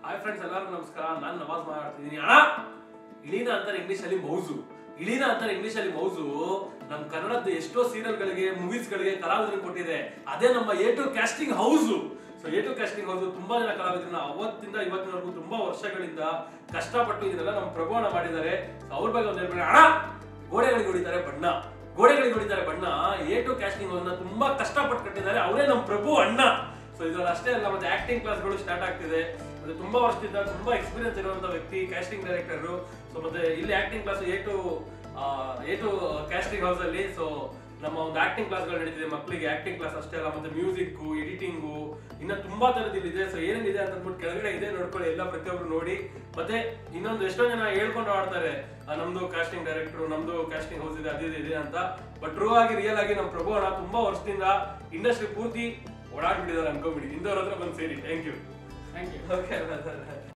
Hi friends, ಎಲ್ಲರಿಗೂ ನಮಸ್ಕಾರ. ನಾನು ನವಾಜ್ ಮಾತಾಡ್ತಿದ್ದೀನಿ. ಅಣ್ಣ, ಇಳಿನ ಅಂತಾರೆ ಇಂಗ್ಲಿಷ್ ಅಲ್ಲಿ ಮೌಸು. ಇಳಿನ ಅಂತಾರೆ ಇಂಗ್ಲಿಷ್ ಅಲ್ಲಿ ಮೌಸು. ನಮ್ಮ ಕನ್ನಡದ ಎಷ್ಟೋ ಸೀರಿಯಲ್ ಗಳಿಗೆ, ಮೂವೀಸ್ ಗಳಿಗೆ ಕಲಾವಿದರಿಗೆ ಕೊಟ್ಟಿದೆ. ಅದೇ ನಮ್ಮ A2 casting house. So A2 casting house ತುಂಬಾ ಜನ ಕಲಾವಿದರನ್ನ ಅವತ್ತಿಂದ ಇವತ್ತಿನವರೆಗೂ ತುಂಬಾ ವರ್ಷಗಳಿಂದ ಕಷ್ಟಪಟ್ಟು ಇದನ್ನೆಲ್ಲ ನಮ್ಮ ಪ್ರಭುವಣ್ಣ ಮಾಡಿದ್ದಾರೆ. ಅವ್ರ ಬಗ್ಗೆ ಒಂದು ಹೇಳ್ಬೇಡ ಅಣ್ಣ. ಗೋಡೆಗಳಿಗೆ ಹೊಡಿತಾರೆ ಬಣ್ಣ, ಗೋಡೆಗಳಿಗೆ ಹೊಡಿತಾರೆ ಬಣ್ಣ. A2 ಕ್ಯಾಸ್ಟಿಂಗ್ ಹೌಸ್ ನ ತುಂಬಾ ಕಷ್ಟಪಟ್ಟು ಕಟ್ಟಿದ್ದಾರೆ. ಅವರೇ ನಮ್ಮ ಪ್ರಭು ಅಣ್ಣ. ಸೊ ಇದ್ರಲ್ಲಿ ಅಷ್ಟೇ ಅಲ್ಲ, ಮತ್ತೆ ಆಕ್ಟಿಂಗ್ ಕ್ಲಾಸ್ಗಳು ಸ್ಟಾರ್ಟ್ ಆಗ್ತಿದೆ. ಮತ್ತೆ ತುಂಬಾ ವರ್ಷದಿಂದ ತುಂಬಾ ಎಕ್ಸ್ಪೀರಿಯನ್ಸ್ ಇರುವಂತ ವ್ಯಕ್ತಿ, ಕ್ಯಾಸ್ಟಿಂಗ್ ಡೈರೆಕ್ಟರ್. ಸೊ ಮತ್ತೆ ಇಲ್ಲಿ acting class A2 casting house ಅಲ್ಲಿ ಸೊ ನಮ್ಮ ಒಂದು ಆಕ್ಟಿಂಗ್ ಕ್ಲಾಸ್ಗಳು ನಡೀತಿದೆ ಮಕ್ಕಳಿಗೆ. ಆಕ್ಟಿಂಗ್ ಕ್ಲಾಸ್ ಅಷ್ಟೇ ಅಲ್ಲ, ಮತ್ತೆ ಮ್ಯೂಸಿಕ್, ಎಡಿಟಿಂಗು, ಇನ್ನ ತುಂಬಾ ತರದ್ದು ಇದೆ. ಸೊ ಏನೇನಿದೆ ಅಂತ ಅಂದ್ಬಿಟ್ಟು ಕೆಳಗಡೆ ಇದೆ ನೋಡ್ಕೊಳ್ಳಿ, ಎಲ್ಲ ಪ್ರತಿಯೊಬ್ರು ನೋಡಿ. ಮತ್ತೆ ಇನ್ನೊಂದು ಎಷ್ಟೋ ಜನ ಹೇಳ್ಕೊಂಡು ಆಡ್ತಾರೆ ನಮ್ದು ಕ್ಯಾಸ್ಟಿಂಗ್ ಡೈರೆಕ್ಟರ್, ನಮ್ದು ಕ್ಯಾಸ್ಟಿಂಗ್ ಹೌಸ್ ಇದೆ, ಅದಿದೆ ಇದೆ ಅಂತ. ಬಟ್ ಟ್ರೂ ಆಗಿ ರಿಯಲ್ ಆಗಿ ನಮ್ಮ ಪ್ರಭು ಅಣ್ಣ ತುಂಬಾ ವರ್ಷದಿಂದ ಇಂಡಸ್ಟ್ರಿ ಪೂರ್ತಿ ಓಡಾಡ್ಬಿಟ್ಟಿದ್ದಾರೆ ಅನ್ಕೊಂಬಿಡಿ. ಇಂದವ್ರ ಹತ್ರ ಬಂದು ಸೇರಿ. Thank you. Thank you. Okay.